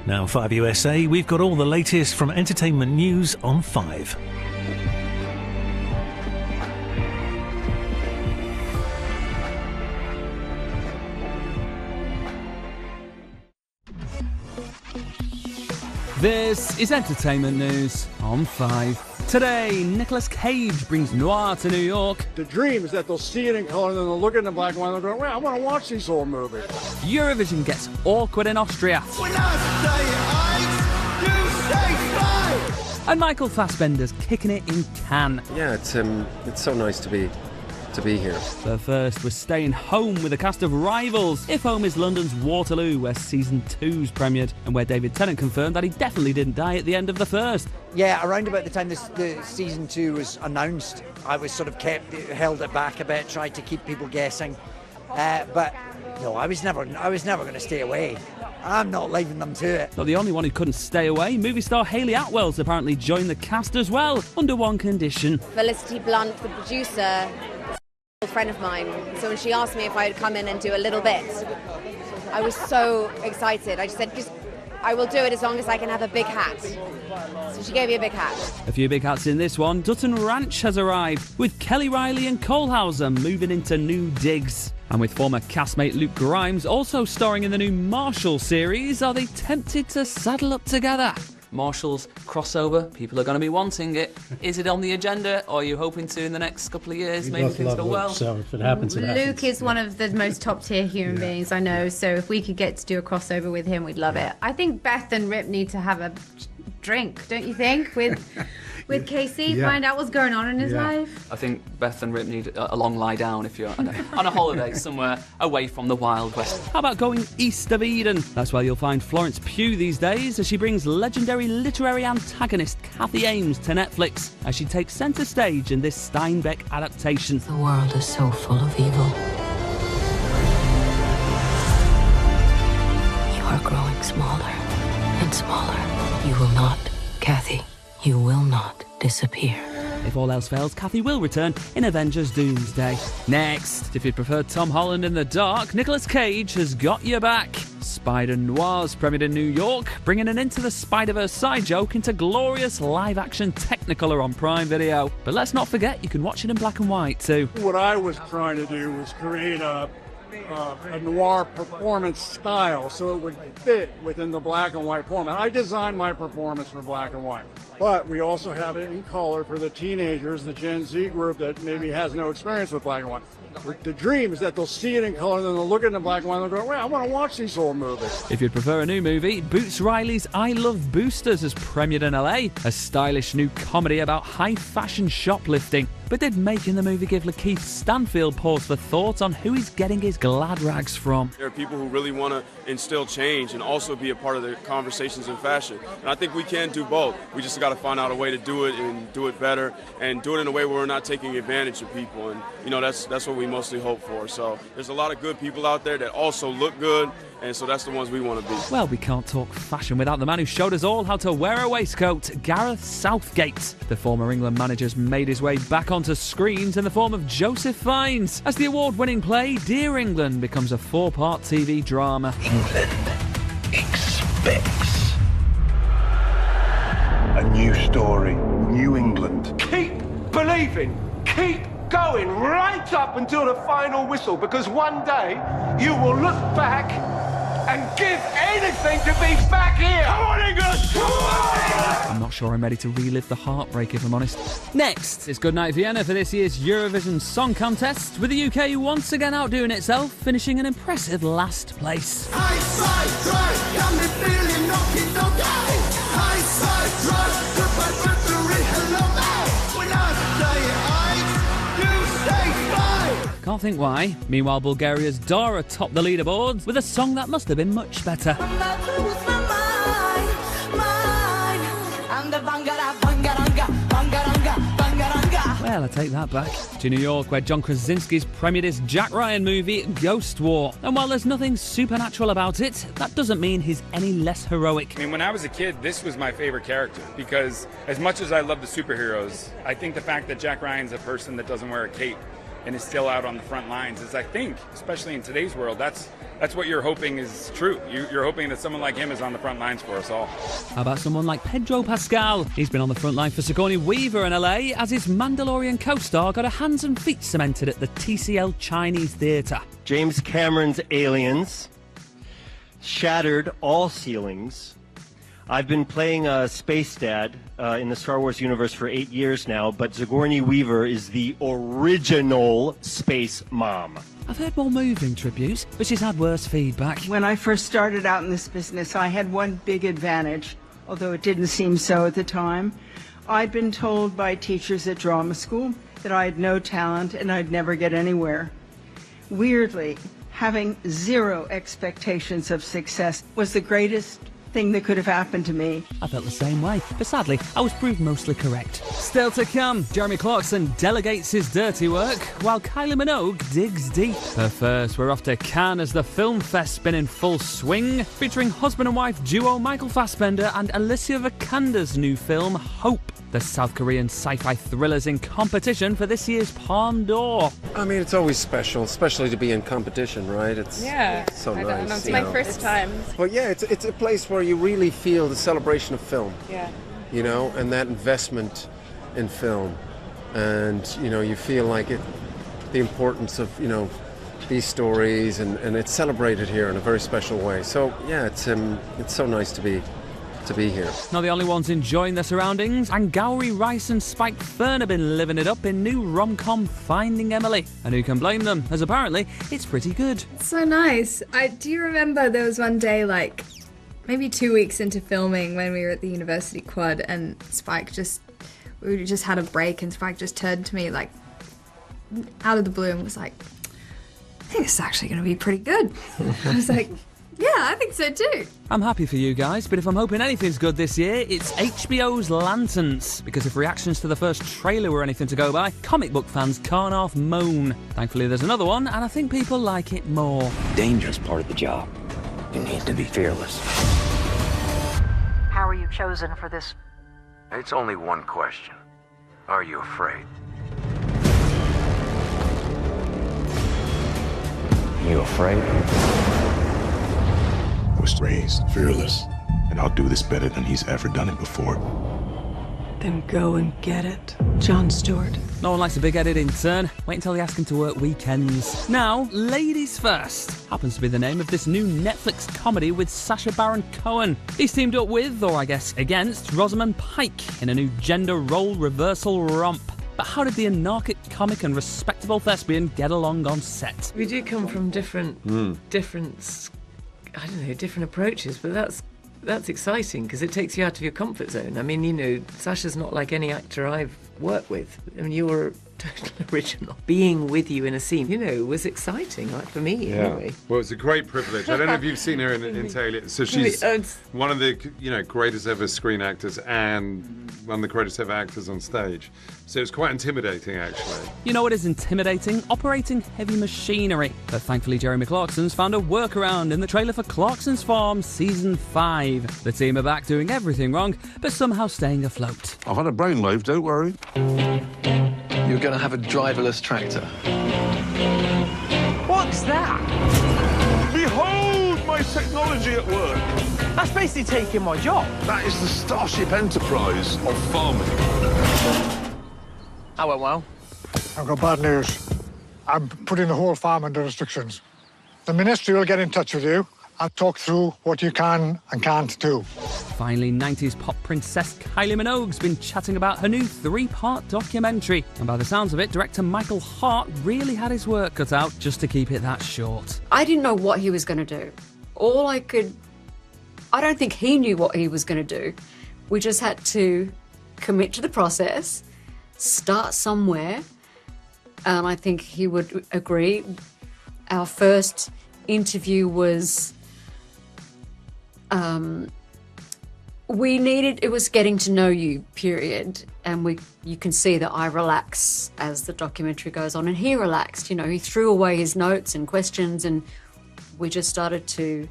Now 5 USA, we've got all the latest from entertainment news on 5. This is entertainment news on 5. Today, Nicolas Cage brings noir to New York. The dream is that they'll see it in color and then they'll look at it in black and white and they'll go, well, I want to watch these old movies. Eurovision gets awkward in Austria. When I say ice, you say fire. And Michael Fassbender's kicking it in Cannes. Yeah, it's so nice to be here. The first was staying home with a cast of rivals. If Home is London's Waterloo, where season 2's premiered, and where David Tennant confirmed that he definitely didn't die at the end of the first. Yeah, around about the time the season 2 was announced, I was sort of held it back a bit, tried to keep people guessing. But no, I was never going to stay away. I'm not leaving them to it. Not the only one who couldn't stay away. Movie star Hayley Atwell's apparently joined the cast as well, under one condition. Felicity Blunt, the producer, a friend of mine. So when she asked me if I would come in and do a little bit, I was so excited. I just said, I will do it as long as I can have a big hat. So she gave me a big hat. A few big hats in this one. Dutton Ranch has arrived, with Kelly Riley and Cole Hauser moving into new digs. And with former castmate Luke Grimes also starring in the new Marshall series, are they tempted to saddle up together? Marshall's crossover, people are going to be wanting it. Is it on the agenda, or are you hoping to in the next couple of years? Maybe things go well. So if it happens, it happens. Luke is one of the most top tier human beings I know, so if we could get to do a crossover with him, we'd love it. I think Beth and Rip need to have a drink, don't you think, with Casey, find out what's going on in his life. I think Beth and Rip need a long lie down if you're on a holiday somewhere away from the Wild West. How about going east of Eden? That's where you'll find Florence Pugh these days, as she brings legendary literary antagonist Kathy Ames to Netflix, as she takes centre stage in this Steinbeck adaptation. The world is so full of evil. You are growing smaller and smaller. You will not, Kathy. You will not disappear. If all else fails, Kathy will return in Avengers Doomsday. Next, if you'd preferred Tom Holland in the dark, Nicolas Cage has got your back. Spider-Noir's premiered in New York, bringing an Into the Spider-Verse side joke into glorious live-action Technicolor on Prime Video. But let's not forget, you can watch it in black and white too. What I was trying to do was create a noir performance style so it would fit within the black and white format. I designed my performance for black and white, but we also have it in color for the teenagers, the Gen Z group that maybe has no experience with black and white. The dream is that they'll see it in color and then they'll look at it in black and white and they'll go, well, I want to watch these old movies. If you'd prefer a new movie, Boots Riley's I Love Boosters has premiered in LA, a stylish new comedy about high fashion shoplifting. But did making the movie give Lakeith Stanfield pause for thought on who he's getting his glad rags from? There are people who really want to instill change and also be a part of the conversations in fashion. And I think we can do both. We just got to find out a way to do it and do it better and do it in a way where we're not taking advantage of people. And, you know, that's what we mostly hope for. So there's a lot of good people out there that also look good. And so that's the ones we want to be. Well, we can't talk fashion without the man who showed us all how to wear a waistcoat, Gareth Southgate. The former England manager's made his way back onto screens in the form of Joseph Fiennes, as the award-winning play Dear England becomes a 4-part TV drama. England expects a new story, New England. Keep believing, keep going right up until the final whistle, because one day you will look back and give anything to be back here. Come on, England! Come on! I'm not sure I'm ready to relive the heartbreak, if I'm honest. Next, it's Goodnight Vienna for this year's Eurovision Song Contest, with the UK once again outdoing itself, finishing an impressive last place. High side drive, got me feeling okay. High side drive, goodbye battery, hello now. When I say ice, you say fire. Can't think why. Meanwhile, Bulgaria's Dara topped the leaderboards with a song that must have been much better. Well, I take that back. To New York, where John Krasinski's premiered his Jack Ryan movie, Ghost War. And while there's nothing supernatural about it, that doesn't mean he's any less heroic. I mean, when I was a kid, this was my favorite character, because as much as I love the superheroes, I think the fact that Jack Ryan's a person that doesn't wear a cape and is still out on the front lines. Is, I think, especially in today's world, that's what you're hoping is true. You're hoping that someone like him is on the front lines for us all. How about someone like Pedro Pascal? He's been on the front line for Sigourney Weaver in LA as his Mandalorian co-star got her hands and feet cemented at the TCL Chinese Theatre. James Cameron's Aliens shattered all ceilings. I've been playing Space Dad in the Star Wars universe for 8 years now, but Sigourney Weaver is the original Space Mom. I've heard more moving tributes, but she's had worse feedback. When I first started out in this business, I had one big advantage, although it didn't seem so at the time. I'd been told by teachers at drama school that I had no talent and I'd never get anywhere. Weirdly, having zero expectations of success was the greatest thing that could have happened to me. I felt the same way, but sadly, I was proved mostly correct. Still to come, Jeremy Clarkson delegates his dirty work, while Kylie Minogue digs deep. But first, we're off to Cannes as the film fest's been in full swing, featuring husband and wife duo Michael Fassbender and Alicia Vikander's new film, Hope. The South Korean sci-fi thrillers in competition for this year's Palme d'Or. I mean, it's always special, especially to be in competition, right? It's so nice. I don't know, it's my first time. But yeah, it's a place where you really feel the celebration of film. Yeah. You know, and that investment in film, and you know, you feel like the importance of these stories, and it's celebrated here in a very special way. So yeah, it's so nice to be here. Not the only ones enjoying their surroundings, and Gowrie Rice and Spike Fern have been living it up in new rom-com Finding Emily. And who can blame them, as apparently it's pretty good. It's so nice. Do you remember there was one day, like, maybe 2 weeks into filming when we were at the University Quad, and we just had a break, and Spike just turned to me, like, out of the blue and was like, I think this is actually going to be pretty good. I was like, yeah, I think so too. I'm happy for you guys, but if I'm hoping anything's good this year, it's HBO's Lanterns. Because if reactions to the first trailer were anything to go by, comic book fans can't half moan. Thankfully, there's another one, and I think people like it more. Dangerous part of the job. You need to be fearless. How are you chosen for this? It's only one question. Are you afraid? You afraid? I was raised fearless, and I'll do this better than he's ever done it before. Then go and get it, Jon Stewart. No one likes a big-headed intern. Wait until they ask him to work weekends. Now, Ladies First happens to be the name of this new Netflix comedy with Sacha Baron Cohen. He's teamed up with, or I guess against, Rosamund Pike in a new gender role reversal romp. But how did the anarchic comic and respectable thespian get along on set? We do come from different approaches, but that's exciting because it takes you out of your comfort zone. I mean, Sasha's not like any actor I've worked with. I mean, you're totally original. Being with you in a scene, was exciting, like for me anyway. Well, it's a great privilege. I don't know if you've seen her in Taylor. So she's one of the greatest ever screen actors and one of the greatest ever actors on stage. So it's quite intimidating, actually. You know what is intimidating? Operating heavy machinery. But thankfully, Jeremy Clarkson's found a workaround in the trailer for Clarkson's Farm Season 5. The team are back doing everything wrong, but somehow staying afloat. I've had a brainwave, don't worry. You're going to have a driverless tractor. What's that? Behold my technology at work. That's basically taking my job. That is the Starship Enterprise of farming. That went well. I've got bad news. I'm putting the whole farm under restrictions. The ministry will get in touch with you and talk through what you can and can't do. Finally, 90s pop princess Kylie Minogue's been chatting about her new 3-part documentary. And by the sounds of it, director Michael Hart really had his work cut out just to keep it that short. I didn't know what he was going to do. I don't think he knew what he was going to do. We just had to commit to the process, start somewhere, and I think he would agree. Our first interview was it was getting to know you, period. And you can see that I relax as the documentary goes on, and he relaxed. He threw away his notes and questions, and we just started to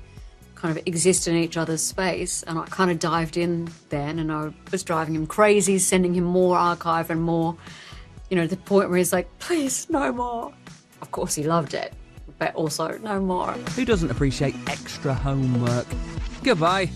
kind of exist in each other's space. And I kind of dived in then, and I was driving him crazy, sending him more archive and more, You know, the point where he's like, please, no more. Of course, he loved it, but also no more. Who doesn't appreciate extra homework? Goodbye.